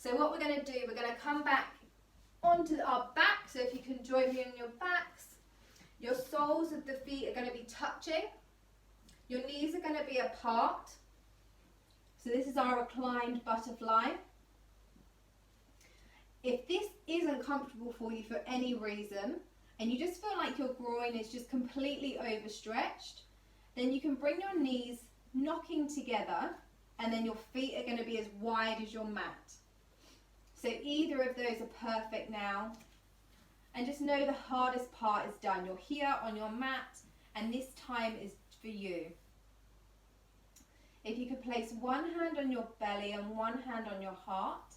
So what we're going to do, we're going to come back onto our back. So if you can join me on your backs, your soles of the feet are going to be touching. Your knees are going to be apart. So this is our reclined butterfly. If this isn't comfortable for you for any reason, and you just feel like your groin is just completely overstretched, then you can bring your knees knocking together, and then your feet are going to be as wide as your mat. So either of those are perfect now. And just know the hardest part is done. You're here on your mat, and this time is for you. If you could place one hand on your belly and one hand on your heart,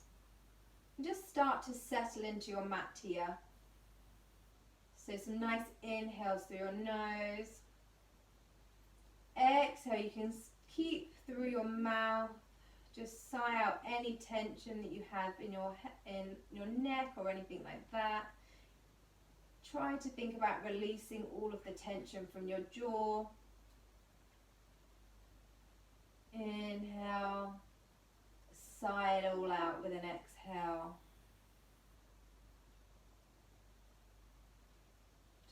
and just start to settle into your mat here. So some nice inhales through your nose. Exhale, you can keep through your mouth. Just sigh out any tension that you have in your neck or anything like that. Try to think about releasing all of the tension from your jaw. Inhale, sigh it all out with an exhale.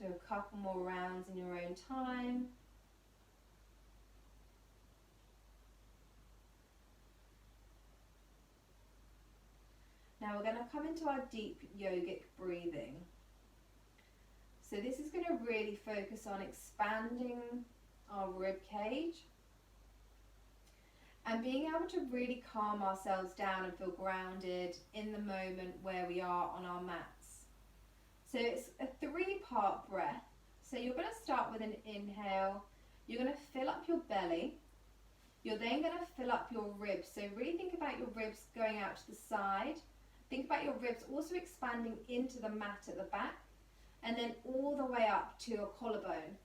Do a couple more rounds in your own time. Now we're going to come into our deep yogic breathing. So this is going to really focus on expanding our rib cage and being able to really calm ourselves down and feel grounded in the moment where we are on our mats. So it's a 3-part breath. So you're going to start with an inhale. You're going to fill up your belly. You're then going to fill up your ribs. So really think about your ribs going out to the side. Think about your ribs also expanding into the mat at the back, and then all the way up to your collarbone.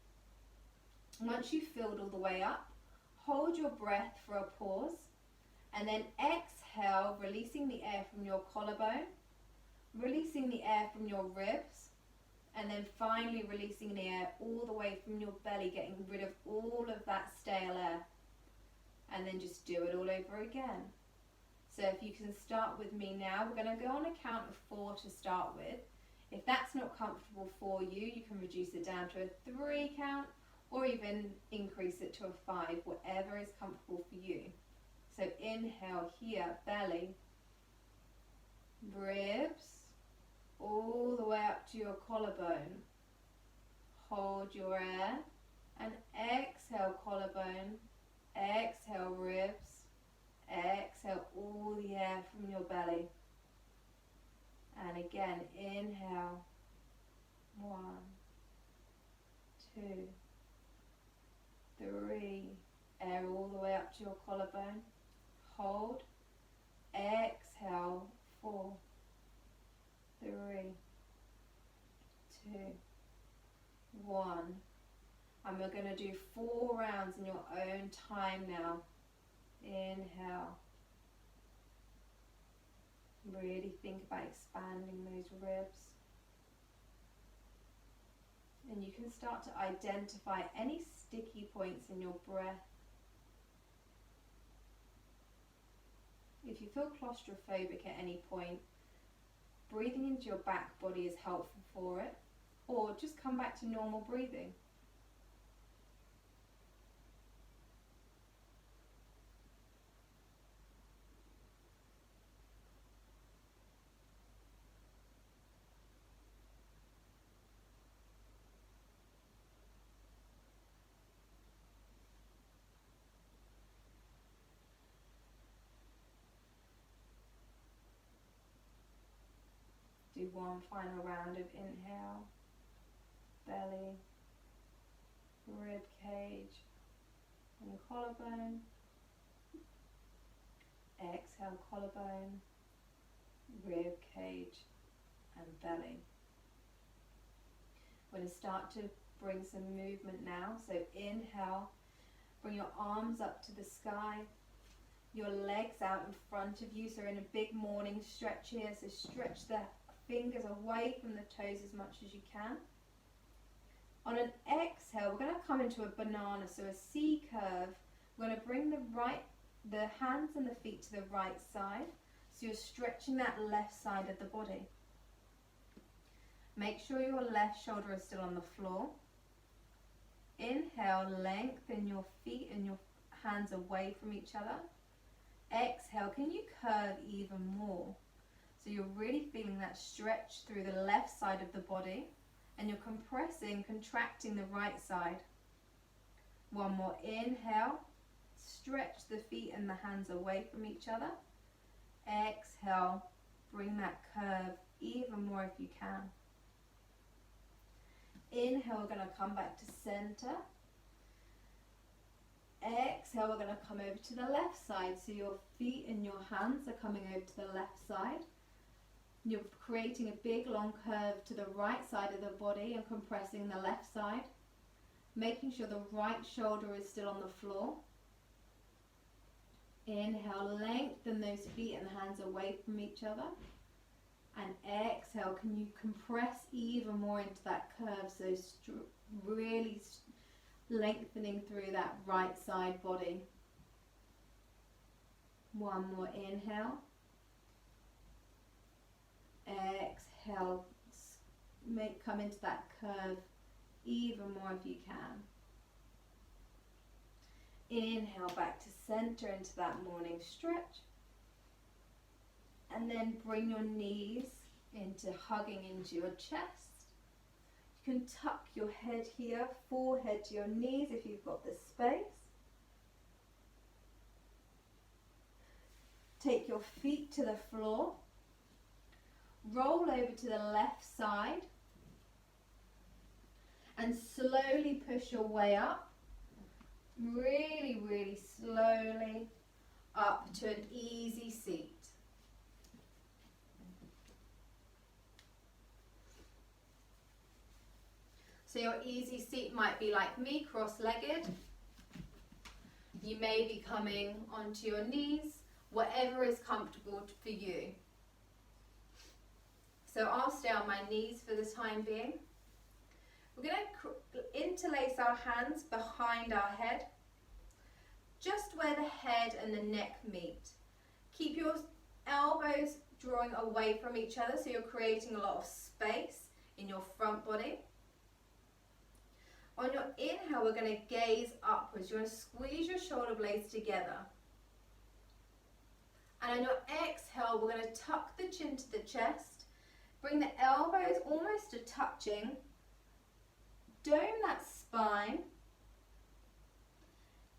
Once you've filled all the way up, hold your breath for a pause, and then exhale, releasing the air from your collarbone, releasing the air from your ribs, and then finally releasing the air all the way from your belly, getting rid of all of that stale air. And then just do it all over again. So if you can start with me now, we're going to go on a count of 4 to start with. If that's not comfortable for you, you can reduce it down to a 3 count, or even increase it to a 5, whatever is comfortable for you. So inhale here, belly, ribs, all the way up to your collarbone. Hold your air, and exhale collarbone, exhale ribs, exhale all the air from your belly. And again, inhale, 1, 2, 3, air all the way up to your collarbone. Hold, exhale, 4, 3, 2, 1. And we're going to do 4 rounds in your own time now. Inhale. Really think about expanding those ribs. And you can start to identify any sticky points in your breath. If you feel claustrophobic at any point, breathing into your back body is helpful for it, or just come back to normal breathing. Do one final round of inhale, belly, rib cage, and collarbone. Exhale, collarbone, rib cage, and belly. We're going to start to bring some movement now. So inhale, bring your arms up to the sky, your legs out in front of you. So in a big morning stretch here. So stretch the fingers away from the toes as much as you can. On an exhale, we're going to come into a banana, so a C curve. We're going to bring the hands and the feet to the right side. So you're stretching that left side of the body. Make sure your left shoulder is still on the floor. Inhale, lengthen your feet and your hands away from each other. Exhale, can you curve even more? So you're really feeling that stretch through the left side of the body, and you're compressing, contracting the right side. One more, inhale, stretch the feet and the hands away from each other. Exhale, bring that curve even more if you can. Inhale, we're going to come back to center. Exhale, we're going to come over to the left side. So your feet and your hands are coming over to the left side. You're creating a big long curve to the right side of the body and compressing the left side. Making sure the right shoulder is still on the floor. Inhale, lengthen those feet and hands away from each other. And exhale, can you compress even more into that curve, so really lengthening through that right side body. One more, inhale. Exhale, come into that curve even more if you can. Inhale, back to center into that morning stretch. And then bring your knees into hugging into your chest. You can tuck your head here, forehead to your knees if you've got the space. Take your feet to the floor. Roll over to the left side. And slowly push your way up. Really, really slowly up to an easy seat. So your easy seat might be like me, cross-legged. You may be coming onto your knees, whatever is comfortable for you. So I'll stay on my knees for the time being. We're going to interlace our hands behind our head, just where the head and the neck meet. Keep your elbows drawing away from each other, so you're creating a lot of space in your front body. On your inhale, we're going to gaze upwards. You're going to squeeze your shoulder blades together. And on your exhale, we're going to tuck the chin to the chest. Bring the elbows almost to touching. Dome that spine.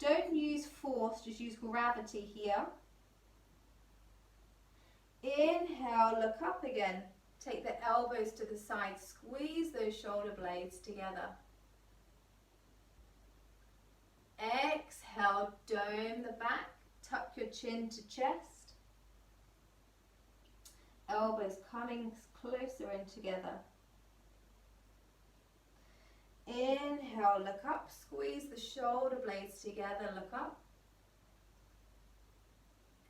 Don't use force, just use gravity here. Inhale, look up again. Take the elbows to the side. Squeeze those shoulder blades together. Exhale, dome the back, tuck your chin to chest. Elbows coming closer in together. Inhale, look up, squeeze the shoulder blades together, look up.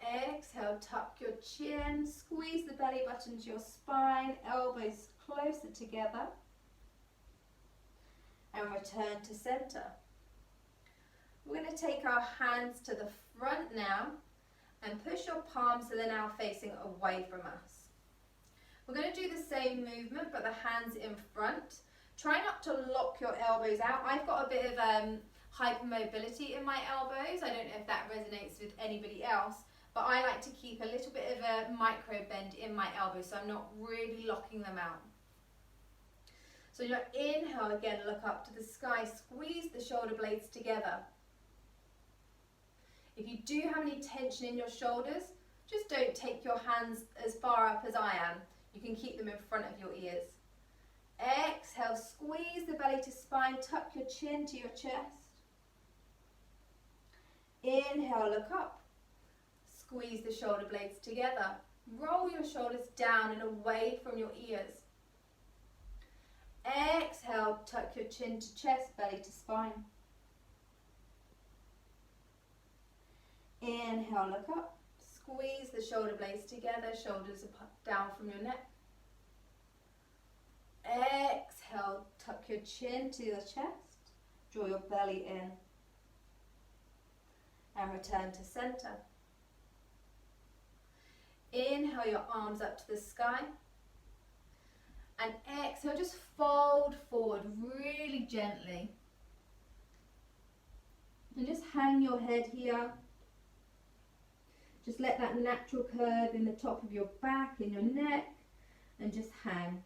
Exhale, tuck your chin, squeeze the belly button to your spine, elbows closer together. And return to center. We're going to take our hands to the front now and push your palms so they're now facing away from us. We're going to do the same movement but the hands in front. Try not to lock your elbows out. I've got a bit of hypermobility in my elbows. I don't know if that resonates with anybody else, but I like to keep a little bit of a micro bend in my elbows so I'm not really locking them out. So your inhale again, look up to the sky, squeeze the shoulder blades together. If you do have any tension in your shoulders, just don't take your hands as far up as I am. You can keep them in front of your ears. Exhale, squeeze the belly to spine, tuck your chin to your chest. Inhale, look up. Squeeze the shoulder blades together. Roll your shoulders down and away from your ears. Exhale, tuck your chin to chest, belly to spine. Inhale, look up. Squeeze the shoulder blades together, shoulders down from your neck. Exhale, tuck your chin to your chest, draw your belly in, and return to center. Inhale your arms up to the sky. And exhale, just fold forward really gently. And just hang your head here. Just let that natural curve in the top of your back, in your neck, and just hang.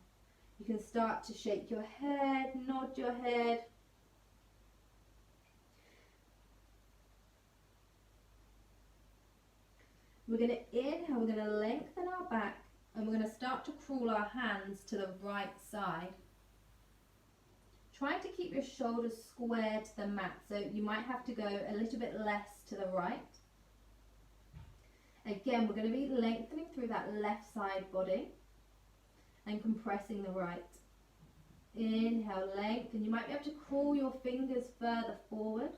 You can start to shake your head, nod your head. We're going to inhale, we're going to lengthen our back, and we're going to start to crawl our hands to the right side. Try to keep your shoulders square to the mat, so you might have to go a little bit less to the right. Again, we're going to be lengthening through that left side body and compressing the right. Inhale, lengthen. You might be able to crawl your fingers further forward.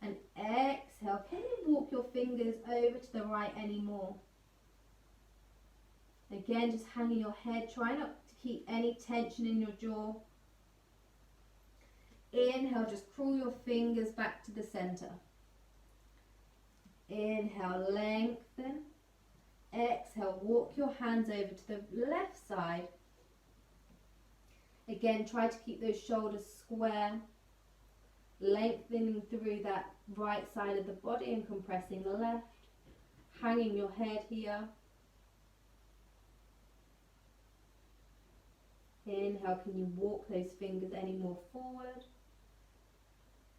And exhale, can you walk your fingers over to the right anymore? Again, just hanging your head. Try not to keep any tension in your jaw. Inhale, just crawl your fingers back to the center. Inhale, lengthen. Exhale, walk your hands over to the left side. Again, try to keep those shoulders square, lengthening through that right side of the body and compressing the left, hanging your head here. Inhale, can you walk those fingers any more forward?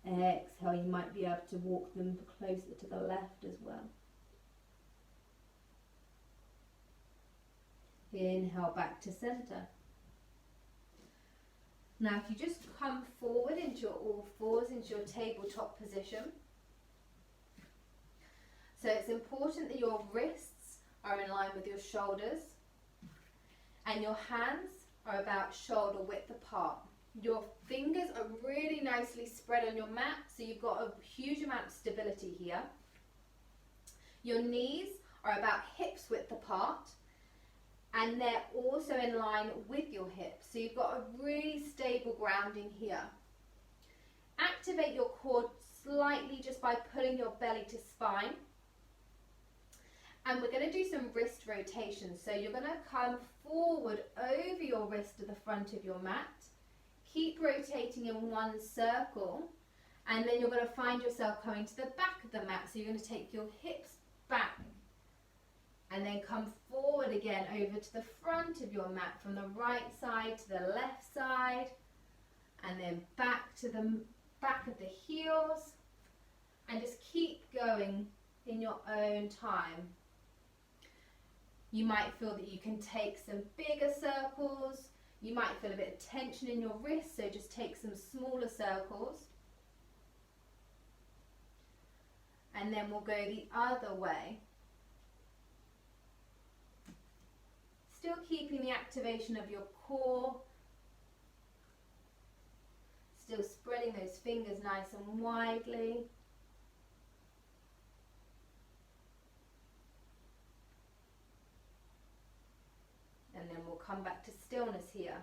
Exhale, you might be able to walk them closer to the left as well. Inhale, back to center. Now, if you just come forward into your all fours, into your tabletop position. So it's important that your wrists are in line with your shoulders and your hands are about shoulder width apart. Your fingers are really nicely spread on your mat, so you've got a huge amount of stability here. Your knees are about hips width apart, and they're also in line with your hips, so you've got a really stable grounding here. Activate your core slightly just by pulling your belly to spine. And we're going to do some wrist rotations. So you're going to come forward over your wrist to the front of your mat. Keep rotating in one circle, and then you're going to find yourself coming to the back of the mat. So you're going to take your hips back and then come forward again over to the front of your mat, from the right side to the left side, and then back to the back of the heels, and just keep going in your own time. You might feel that you can take some bigger circles. You might feel a bit of tension in your wrists, so just take some smaller circles. And then we'll go the other way. Still keeping the activation of your core. Still spreading those fingers nice and widely. And then we'll come back to stillness here.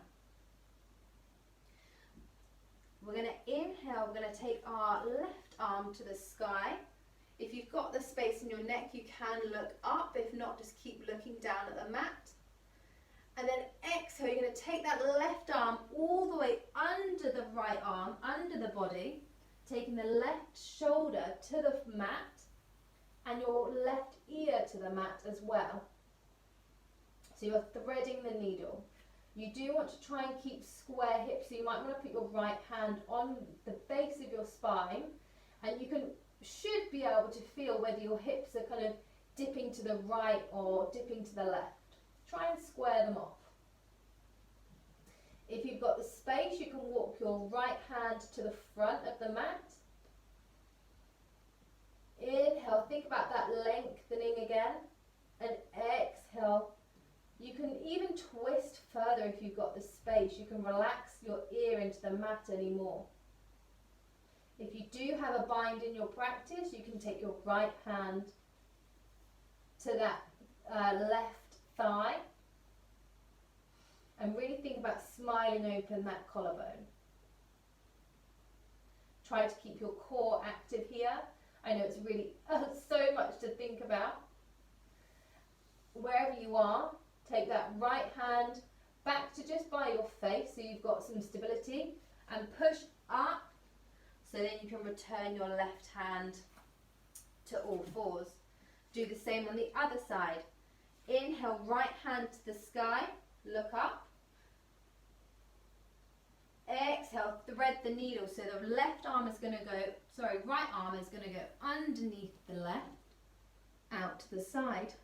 We're going to inhale, we're going to take our left arm to the sky. If you've got the space in your neck, you can look up. If not, just keep looking down at the mat. And then exhale, you're going to take that left arm all the way under the right arm, under the body, taking the left shoulder to the mat and your left ear to the mat as well. So you're threading the needle. You do want to try and keep square hips, so you might want to put your right hand on the base of your spine, and you should be able to feel whether your hips are kind of dipping to the right or dipping to the left. Try and square them off. If you've got the space, you can walk your right hand to the front of the mat. Inhale, think about that lengthening again, and exhale. You can even twist further if you've got the space. You can relax your ear into the mat anymore. If you do have a bind in your practice, you can take your right hand to that left thigh and really think about smiling open that collarbone. Try to keep your core active here. I know it's really so much to think about. wherever you are, take that right hand back to just by your face so you've got some stability, and push up so then you can return your left hand to all fours. Do the same on the other side. Inhale, right hand to the sky, look up. Exhale, thread the needle. So the left arm is going to go, right arm is going to go underneath the left, out to the side.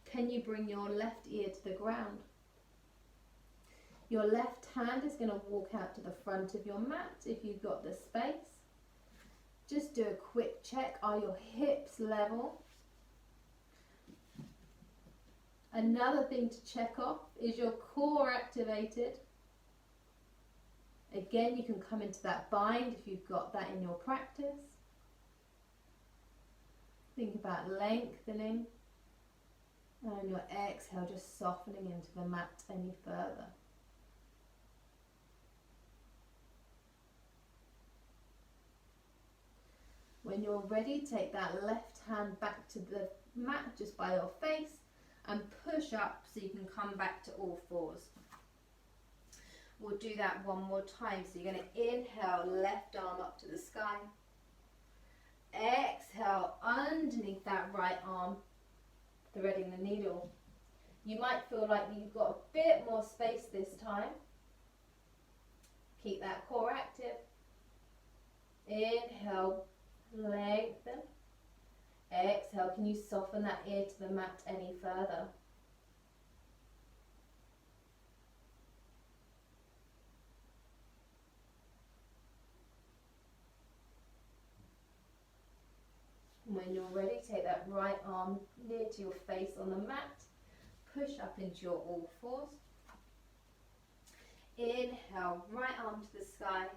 Can you bring your left ear to the ground? Your left hand is going to walk out to the front of your mat if you've got the space. Just do a quick check. Are your hips level? Another thing to check off is your core activated. Again, you can come into that bind if you've got that in your practice. Think about lengthening. And on your exhale, just softening into the mat any further. When you're ready, take that left hand back to the mat just by your face and push up so you can come back to all fours. We'll do that one more time. So you're going to inhale, left arm up to the sky. Exhale, underneath that right arm, threading the needle. You might feel like you've got a bit more space this time. Keep that core active. Inhale, lengthen. Exhale, can you soften that ear to the mat any further? When you're ready, take that right arm near to your face on the mat. Push up into your all fours. Inhale, right arm to the sky.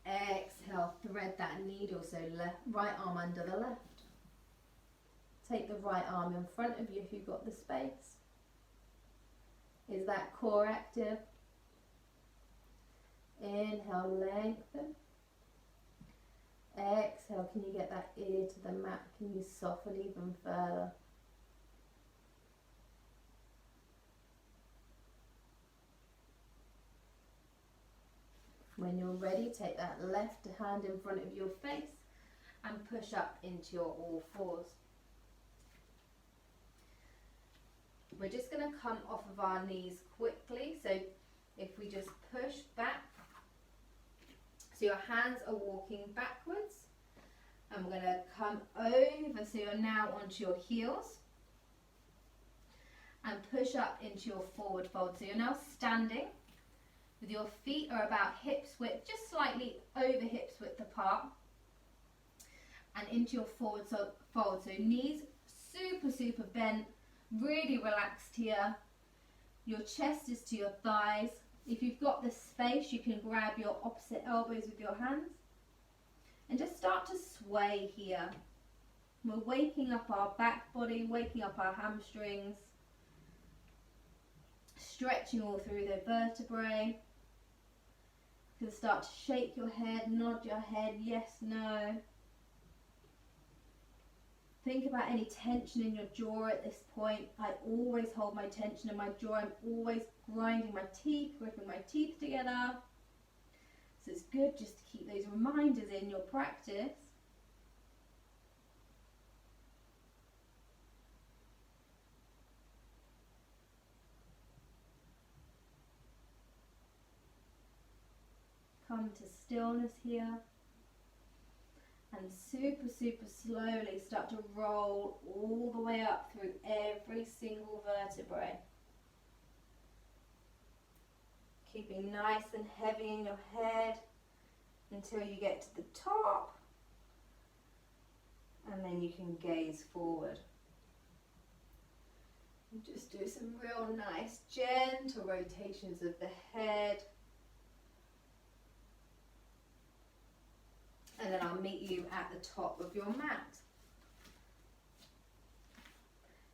Exhale, thread that needle, so right arm under the left. Take the right arm in front of you if you've got the space. Is that core active? Inhale, lengthen. Exhale, can you get that ear to the mat? Can you soften even further? When you're ready, take that left hand in front of your face and push up into your all fours. We're just going to come off of our knees quickly. So if we just push back, so your hands are walking backwards, and we're going to come over, so you're now onto your heels, and push up into your forward fold. So you're now standing with your feet are about hips width, just slightly over hips width apart, and into your forward fold. So knees super bent, really relaxed here. Your chest is to your thighs. If you've got the space, you can grab your opposite elbows with your hands and just start to sway here. We're waking up our back body, waking up our hamstrings, stretching all through the vertebrae. You can start to shake your head, nod your head, yes, no. Think about any tension in your jaw at this point. I always hold my tension in my jaw. I'm always grinding my teeth, gripping my teeth together. So it's good just to keep those reminders in your practice. Come to stillness here. And super slowly start to roll all the way up through every single vertebrae. Keeping nice and heavy in your head until you get to the top. And then you can gaze forward. And just do some real nice gentle rotations of the head. And then I'll meet you at the top of your mat.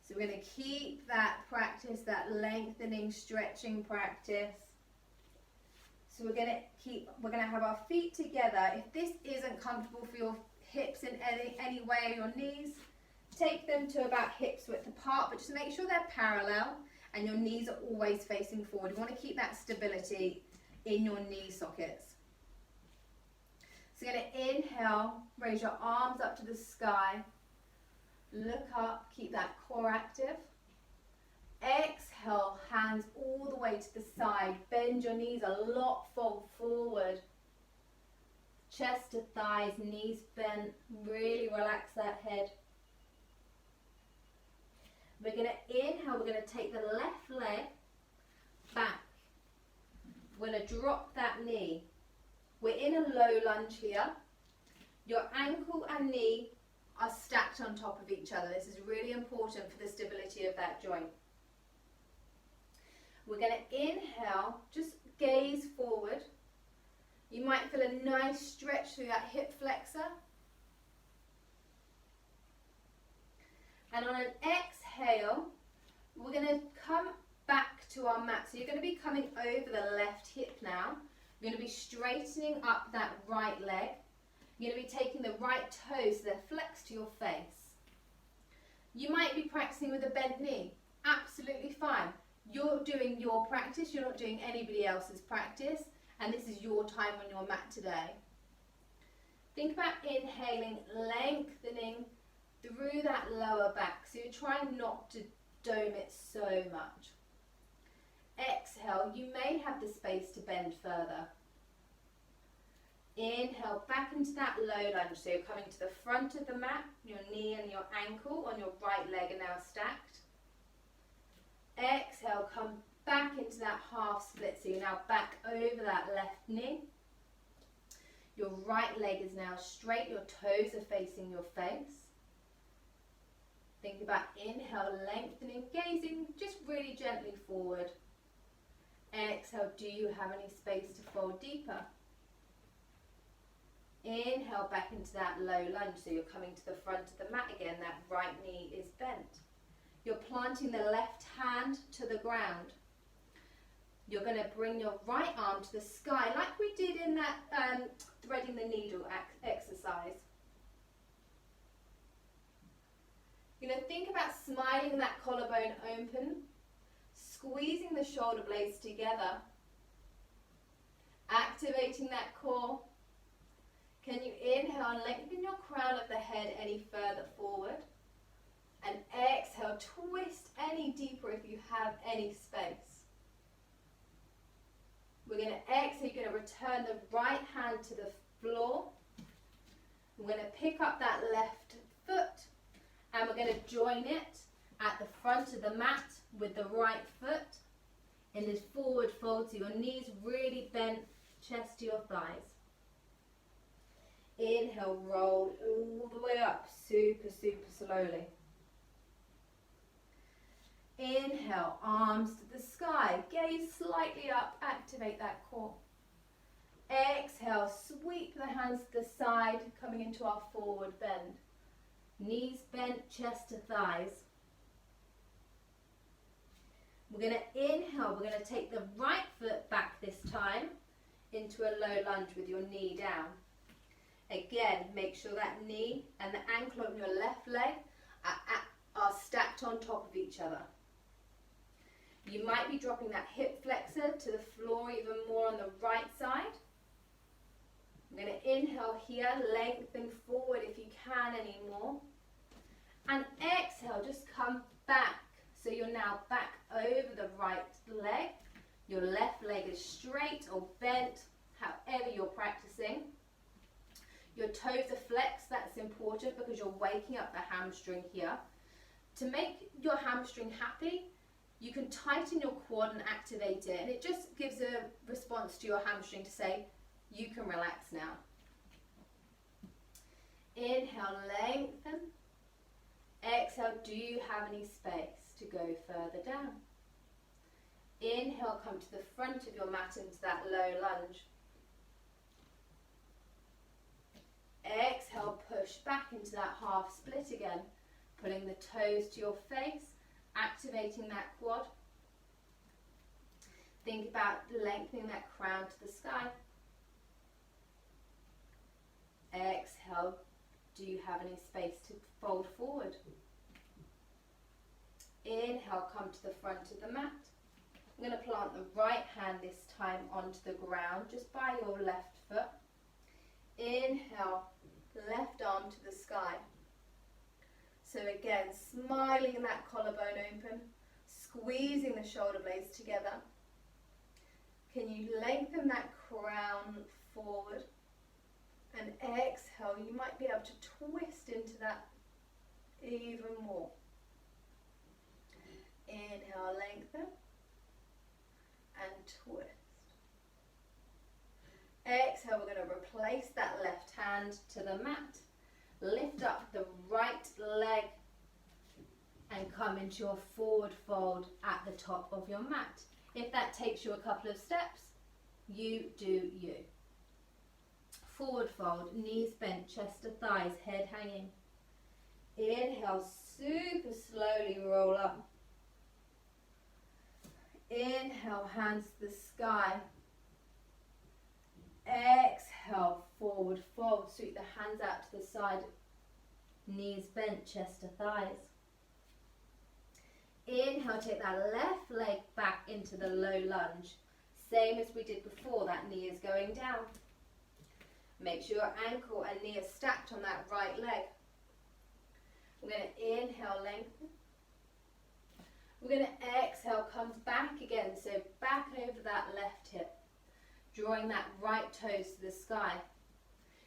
So we're going to keep that practice, that lengthening, stretching practice. So we're going to have our feet together. If this isn't comfortable for your hips in any way, your knees, Take them to about hips width apart, but just make sure they're parallel and your knees are always facing forward. You want to keep that stability in your knee sockets. So you're going to inhale, raise your arms up to the sky, look up, keep that core active. Exhale, hands all the way to the side, bend your knees a lot, fold forward. Chest to thighs, knees bent, really relax that head. We're going to inhale, we're going to take the left leg back. We're going to drop that knee. We're in a low lunge here. Your ankle and knee are stacked on top of each other. This is really important for the stability of that joint. We're going to inhale, just gaze forward. You might feel a nice stretch through that hip flexor. And on an exhale, we're going to come back to our mat. So you're going to be coming over the left hip now. You're going to be straightening up that right leg. You're going to be taking the right toes so they're flexed to your face. You might be practicing with a bent knee. Absolutely fine. You're doing your practice. You're not doing anybody else's practice. And this is your time on your mat today. Think about inhaling, lengthening through that lower back. So you're trying not to dome it so much. Exhale, you may have the space to bend further. Inhale, back into that low lunge. So you're coming to the front of the mat. Your knee and your ankle on your right leg are now stacked. Exhale, come back into that half split. So you're now back over that left knee. Your right leg is now straight. Your toes are facing your face. Think about inhale, lengthening, gazing just really gently forward. Exhale, do you have any space to fold deeper? Inhale, back into that low lunge. So you're coming to the front of the mat again. That right knee is bent. You're planting the left hand to the ground. You're going to bring your right arm to the sky like we did in that threading the needle exercise. You're going to think about smiling that collarbone open, squeezing the shoulder blades together, activating that core. Can you inhale and lengthen your crown of the head any further forward? And exhale, twist any deeper if you have any space. We're going to exhale, you're going to return the right hand to the floor. We're going to pick up that left foot and we're going to join it at the front of the mat with the right foot in this forward fold. So your knees really bent, chest to your thighs. Inhale, roll all the way up, super, super slowly. Inhale, arms to the sky, gaze slightly up, activate that core. Exhale, sweep the hands to the side, coming into our forward bend. Knees bent, chest to thighs. We're going to inhale, we're going to take the right foot back this time into a low lunge with your knee down. Again, make sure that knee and the ankle on your left leg are stacked on top of each other. You might be dropping that hip flexor to the floor even more on the right side. I'm going to inhale here, lengthen forward if you can anymore. And exhale, just come back. So you're now back over the right leg. Your left leg is straight or bent, however you're practicing. Your toes are flexed, that's important because you're waking up the hamstring here. To make your hamstring happy, you can tighten your quad and activate it, and it just gives a response to your hamstring to say, you can relax now. Inhale, lengthen. Exhale, do you have any space to go further down? Inhale, come to the front of your mat into that low lunge. Exhale, push back into that half split again, pulling the toes to your face, activating that quad. Think about lengthening that crown to the sky. Exhale, do you have any space to fold forward? Inhale, come to the front of the mat. I'm going to plant the right hand this time onto the ground, just by your left foot. Inhale, left arm to the sky. So again, smiling that collarbone open, squeezing the shoulder blades together. Can you lengthen that crown forward? And exhale, you might be able to twist into that even more. Inhale, lengthen, and twist. Exhale, we're going to replace that left hand to the mat. Lift up the right leg and come into your forward fold at the top of your mat. If that takes you a couple of steps, you do you. Forward fold, knees bent, chest to thighs, head hanging. Inhale, super slowly roll up. Inhale, hands to the sky. Exhale, forward fold. Sweep the hands out to the side. Knees bent, chest to thighs. Inhale, take that left leg back into the low lunge. Same as we did before, that knee is going down. Make sure your ankle and knee are stacked on that right leg. We're going to inhale, lengthen. We're going to exhale, come back again, so back over that left hip. Drawing that right toes to the sky.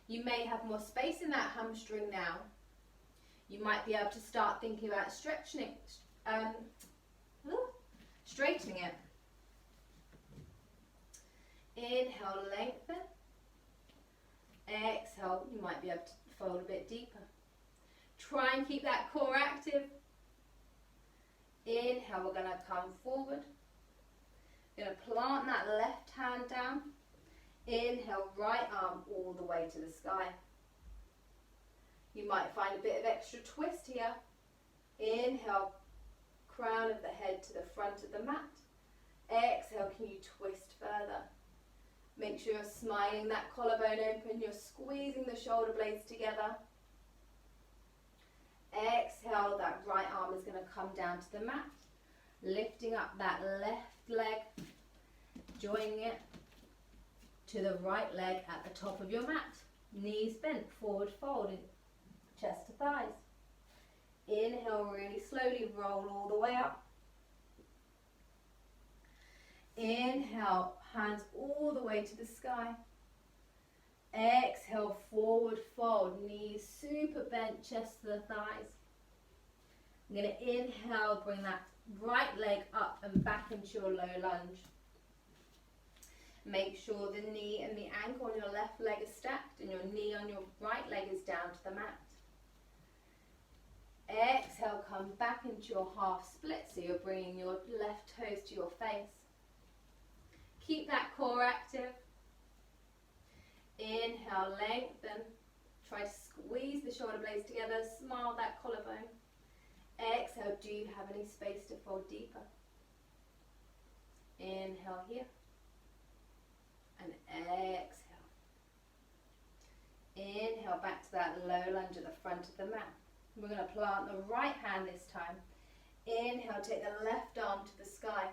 You may have more space in that hamstring now. You might be able to start thinking about straightening it. Inhale, lengthen. Exhale, you might be able to fold a bit deeper. Try and keep that core active. Inhale, we're going to come forward. We're going to plant that left hand down. Inhale, right arm all the way to the sky. You might find a bit of extra twist here. Inhale, crown of the head to the front of the mat. Exhale, can you twist further? Make sure you're smiling that collarbone open. You're squeezing the shoulder blades together. Exhale, that right arm is going to come down to the mat. Lifting up that left leg. Joining it to the right leg at the top of your mat. Knees bent, forward fold, chest to thighs. Inhale, really slowly roll all the way up. Inhale, hands all the way to the sky. Exhale, forward fold, knees super bent, chest to the thighs. I'm going to inhale, bring that right leg up and back into your low lunge. Make sure the knee and the ankle on your left leg is stacked and your knee on your right leg is down to the mat. Exhale, come back into your half split, so you're bringing your left toes to your face. Keep that core active. Inhale, lengthen. Try to squeeze the shoulder blades together, smile that collarbone. Exhale, do you have any space to fold deeper? Inhale here. And exhale. Inhale, back to that low lunge at the front of the mat. We're going to plant the right hand this time. Inhale, take the left arm to the sky.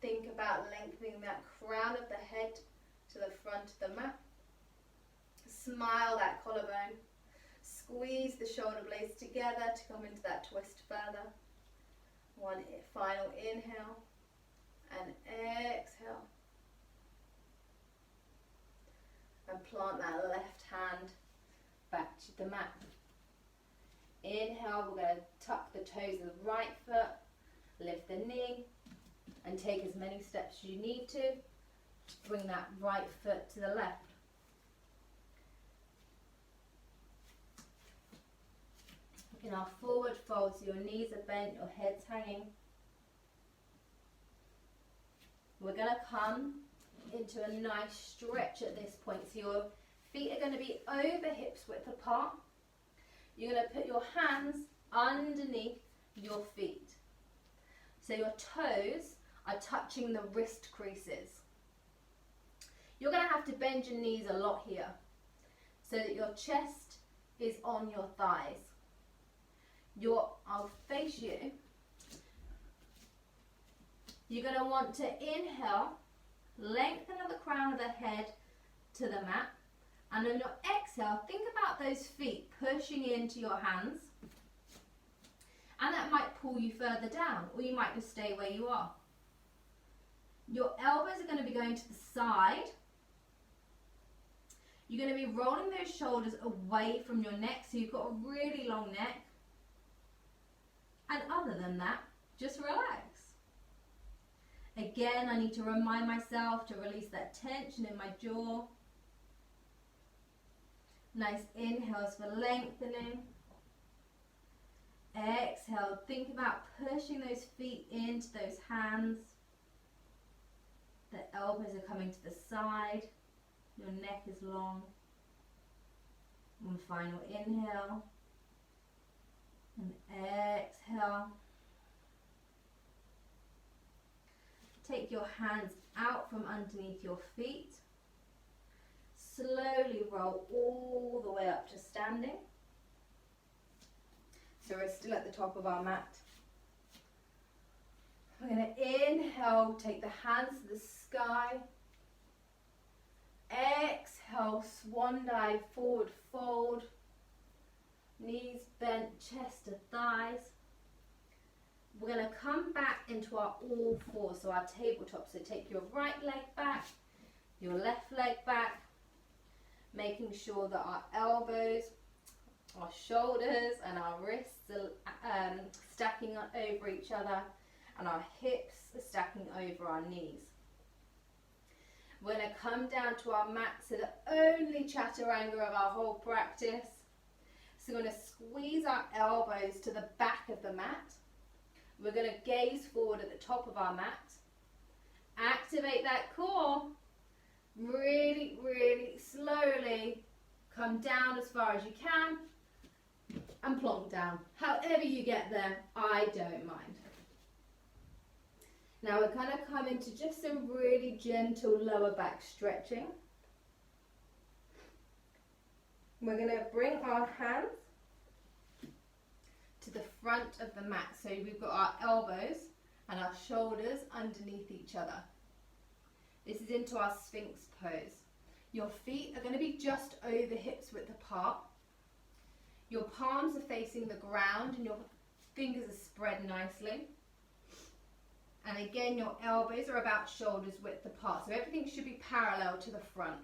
Think about lengthening that crown of the head to the front of the mat. Smile that collarbone. Squeeze the shoulder blades together to come into that twist further. One final inhale and exhale. And plant that left hand back to the mat. Inhale, we're going to tuck the toes of the right foot, lift the knee, and take as many steps as you need to bring that right foot to the left. In our forward fold, so your knees are bent, your head's hanging. We're going to come into a nice stretch at this point. So your feet are going to be over hips width apart. You're going to put your hands underneath your feet. So your toes are touching the wrist creases. You're going to have to bend your knees a lot here so that your chest is on your thighs. I'll face you. You're going to want to inhale, lengthen of the crown of the head to the mat. And on your exhale, think about those feet pushing into your hands. And that might pull you further down, or you might just stay where you are. Your elbows are going to be going to the side. You're going to be rolling those shoulders away from your neck, so you've got a really long neck. And other than that, just relax. Again, I need to remind myself to release that tension in my jaw. Nice inhales for lengthening. Exhale, think about pushing those feet into those hands. The elbows are coming to the side. Your neck is long. One final inhale. And exhale. Take your hands out from underneath your feet. Slowly roll all the way up to standing. So we're still at the top of our mat. We're going to inhale, take the hands to the sky. Exhale, swan dive, forward fold. Knees bent, chest to thighs. We're going to come back into our all fours, so our tabletop. So take your right leg back, your left leg back, making sure that our elbows, our shoulders and our wrists are stacking over each other, and our hips are stacking over our knees. We're going to come down to our mat, so the only chaturanga of our whole practice. So we're going to squeeze our elbows to the back of the mat. We're going to gaze forward at the top of our mat. Activate that core. Really, really slowly come down as far as you can and plonk down. However you get there, I don't mind. Now we're going to come into just some really gentle lower back stretching. We're going to bring our hands to the front of the mat. So we've got our elbows and our shoulders underneath each other. This is into our Sphinx pose. Your feet are going to be just over hips width apart. Your palms are facing the ground and your fingers are spread nicely. And again, your elbows are about shoulders width apart. So everything should be parallel to the front.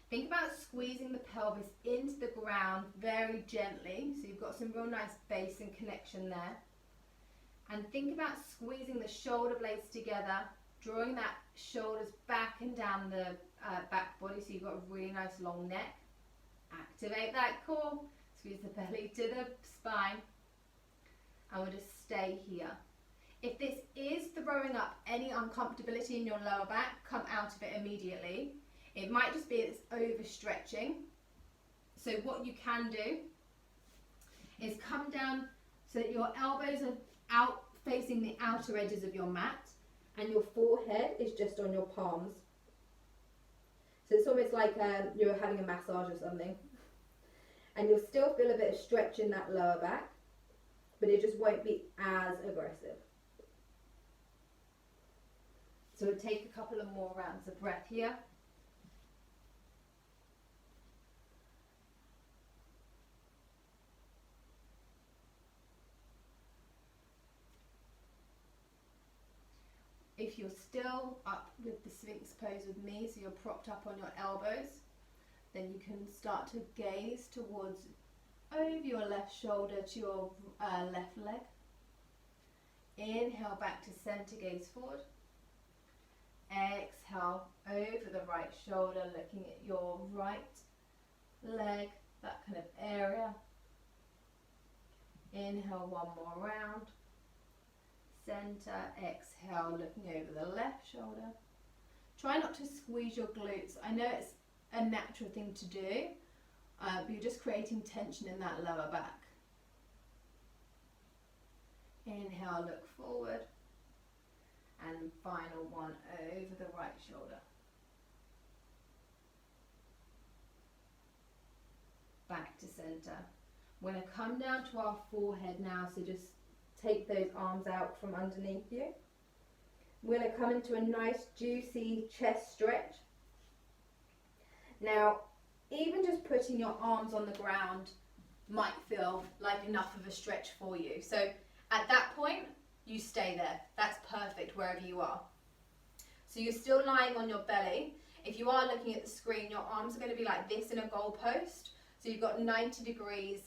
Think about squeezing the pelvis into the ground very gently. So you've got some real nice base and connection there. And think about squeezing the shoulder blades together, drawing that shoulders back and down the back body, so you've got a really nice long neck. Activate that core, squeeze the belly to the spine, and we'll just stay here. If this is throwing up any uncomfortability in your lower back, come out of it immediately. It might just be it's overstretching. So what you can do is come down so that your elbows are out facing the outer edges of your mat, and your forehead is just on your palms. So it's almost like you're having a massage or something. And you'll still feel a bit of stretch in that lower back, but it just won't be as aggressive. So we'll take a couple of more rounds of breath here. If you're still up with the Sphinx pose with me, so you're propped up on your elbows, then you can start to gaze towards over your left shoulder to your left leg. Inhale back to center, gaze forward. Exhale over the right shoulder, looking at your right leg, that kind of area. Inhale one more round. Center, exhale, looking over the left shoulder. Try not to squeeze your glutes. I know it's a natural thing to do, but you're just creating tension in that lower back. Inhale, look forward. And final one over the right shoulder. Back to center. We're going to come down to our forehead now, so just take those arms out from underneath you. We're going to come into a nice juicy chest stretch. Now, even just putting your arms on the ground might feel like enough of a stretch for you. So at that point, you stay there. That's perfect wherever you are. So you're still lying on your belly. If you are looking at the screen, your arms are going to be like this in a goalpost. So you've got 90 degrees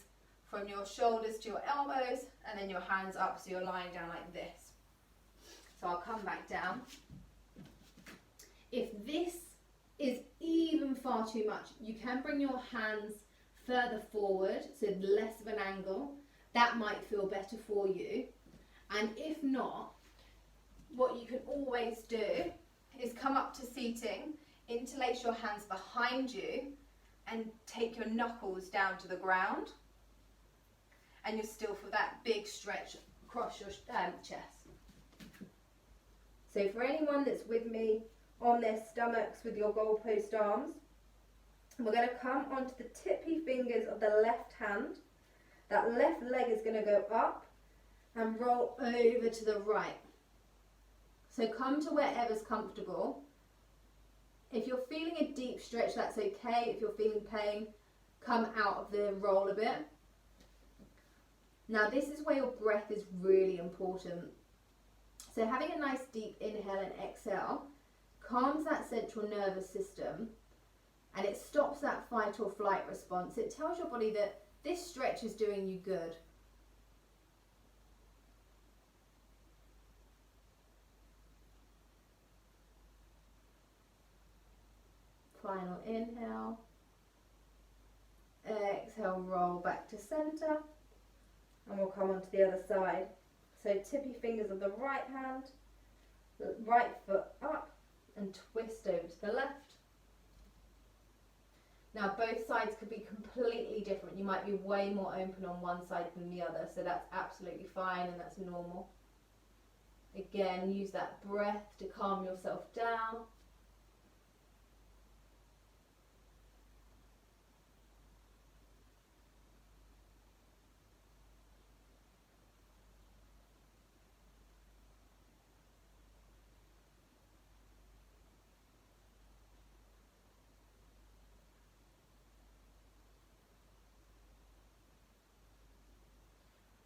from your shoulders to your elbows, and then your hands up, so you're lying down like this. So I'll come back down. If this is even far too much, you can bring your hands further forward, so less of an angle. That might feel better for you. And if not, what you can always do is come up to seating, interlace your hands behind you, and take your knuckles down to the ground. And you'll still feel that big stretch across your chest. So for anyone that's with me on their stomachs with your goalpost arms, we're going to come onto the tippy fingers of the left hand. That left leg is going to go up and roll over to the right. So come to wherever's comfortable. If you're feeling a deep stretch, that's okay. If you're feeling pain, come out of the roll a bit. Now this is where your breath is really important. So having a nice deep inhale and exhale calms that central nervous system, and it stops that fight or flight response. It tells your body that this stretch is doing you good. Final inhale. Exhale, roll back to center. And we'll come on to the other side. So tippy fingers of the right hand, the right foot up, and twist over to the left. Now both sides could be completely different. You might be way more open on one side than the other, so that's absolutely fine and that's normal. Again, use that breath to calm yourself down.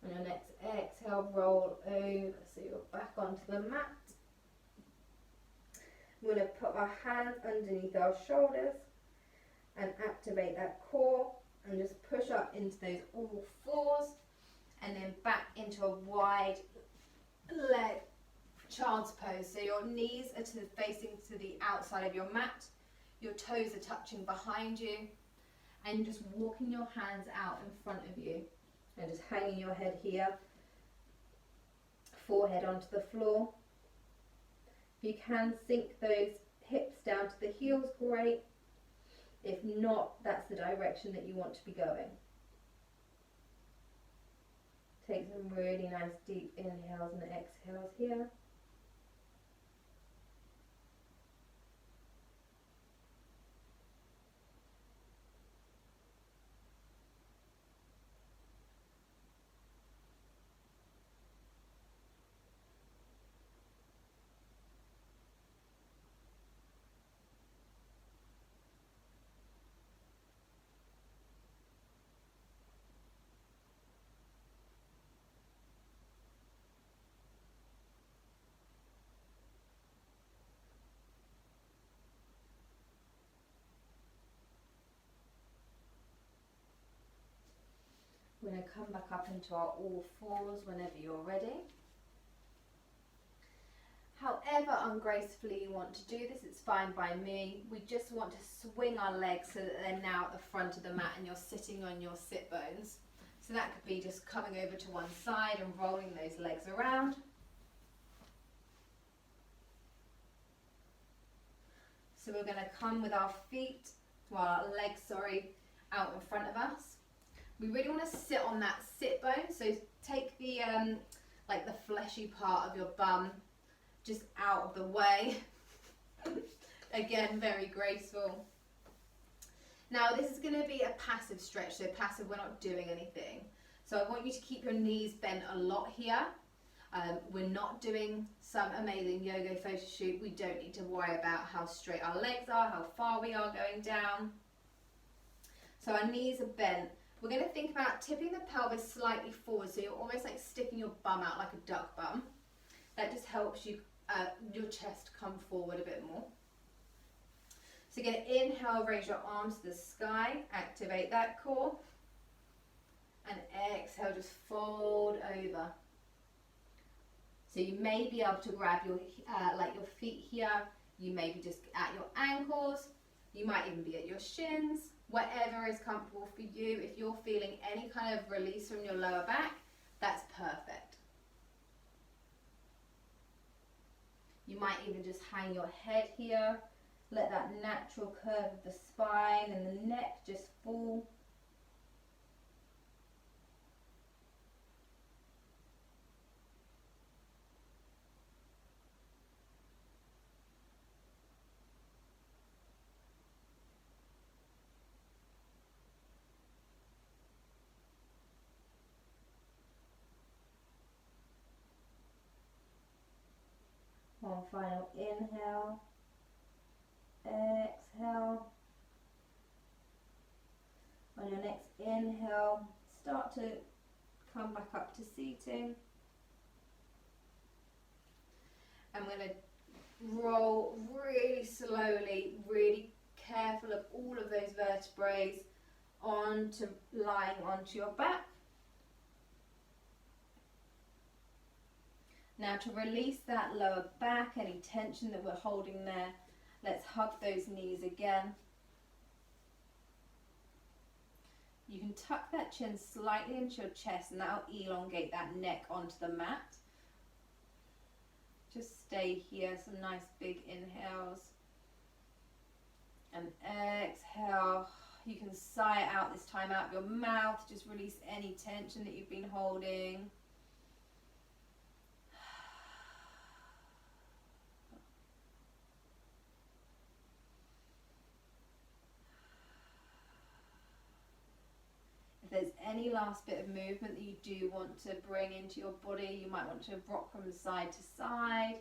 On your next exhale, roll over so you're back onto the mat. We're going to put our hands underneath our shoulders and activate that core and just push up into those all fours and then back into a wide leg child's pose. So your knees are facing to the outside of your mat, your toes are touching behind you, and just walking your hands out in front of you. And just hanging your head here, forehead onto the floor. If you can sink those hips down to the heels, great. If not, that's the direction that you want to be going. Take some really nice deep inhales and exhales here. We're going to come back up into our all fours whenever you're ready. However ungracefully you want to do this, it's fine by me. We just want to swing our legs so that they're now at the front of the mat and you're sitting on your sit bones. So that could be just coming over to one side and rolling those legs around. So we're going to come with our feet, well our legs, out in front of us. We really want to sit on that sit bone, so take the like the fleshy part of your bum just out of the way. Again, very graceful. Now this is going to be a passive stretch, so passive, we're not doing anything. So I want you to keep your knees bent a lot here. We're not doing some amazing yoga photo shoot. We don't need to worry about how straight our legs are, how far we are going down. So our knees are bent. We're going to think about tipping the pelvis slightly forward, so you're almost like sticking your bum out like a duck bum. That just helps you, your chest come forward a bit more. So you're going to inhale, raise your arms to the sky, activate that core. And exhale, just fold over. So you may be able to grab your like your feet here. You may be just at your ankles. You might even be at your shins. Whatever is comfortable for you. If you're feeling any kind of release from your lower back, that's perfect. You might even just hang your head here. Let that natural curve of the spine and the neck just fall. One final inhale, exhale. On your next inhale, start to come back up to seating. I'm going to roll really slowly, really careful of all of those vertebrae lying onto your back. Now to release that lower back, any tension that we're holding there, let's hug those knees again. You can tuck that chin slightly into your chest and that'll elongate that neck onto the mat. Just stay here, some nice big inhales. And exhale. You can sigh out this time out of your mouth, just release any tension that you've been holding. If there's any last bit of movement that you do want to bring into your body, you might want to rock from side to side.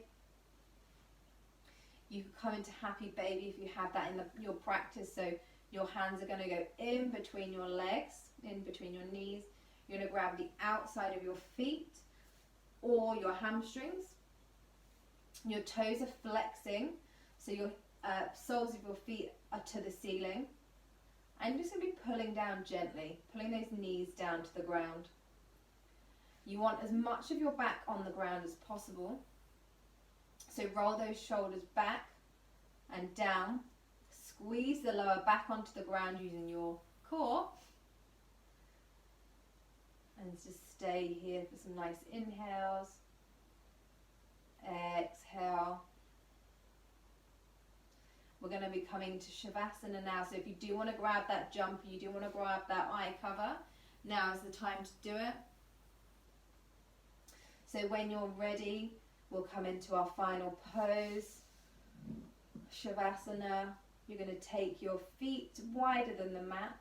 You can come into happy baby if you have that in your practice. So your hands are going to go in between your legs, in between your knees. You're going to grab the outside of your feet or your hamstrings. Your toes are flexing, so your soles of your feet are to the ceiling. I'm just going to be pulling down gently, pulling those knees down to the ground. You want as much of your back on the ground as possible. So roll those shoulders back and down. Squeeze the lower back onto the ground using your core. And just stay here for some nice inhales. Exhale. We're going to be coming to Shavasana now. So if you do want to grab that jumper, you do want to grab that eye cover, now is the time to do it. So when you're ready, we'll come into our final pose. Shavasana. You're going to take your feet wider than the mat,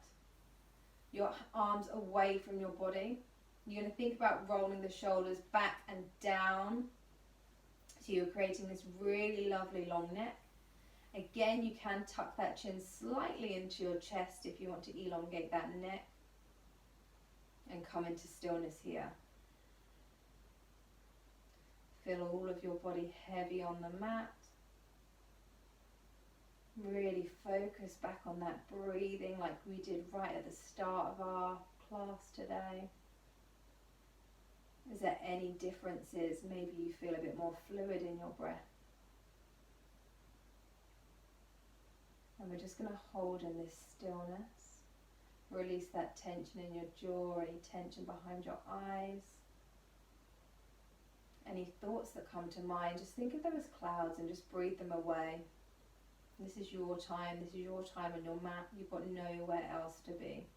your arms away from your body. You're going to think about rolling the shoulders back and down. So you're creating this really lovely long neck. Again, you can tuck that chin slightly into your chest if you want to elongate that neck. And come into stillness here. Feel all of your body heavy on the mat. Really focus back on that breathing like we did right at the start of our class today. Is there any differences? Maybe you feel a bit more fluid in your breath. And we're just going to hold in this stillness. Release that tension in your jaw, any tension behind your eyes. Any thoughts that come to mind, just think of them as clouds and just breathe them away. This is your time on your mat. You've got nowhere else to be.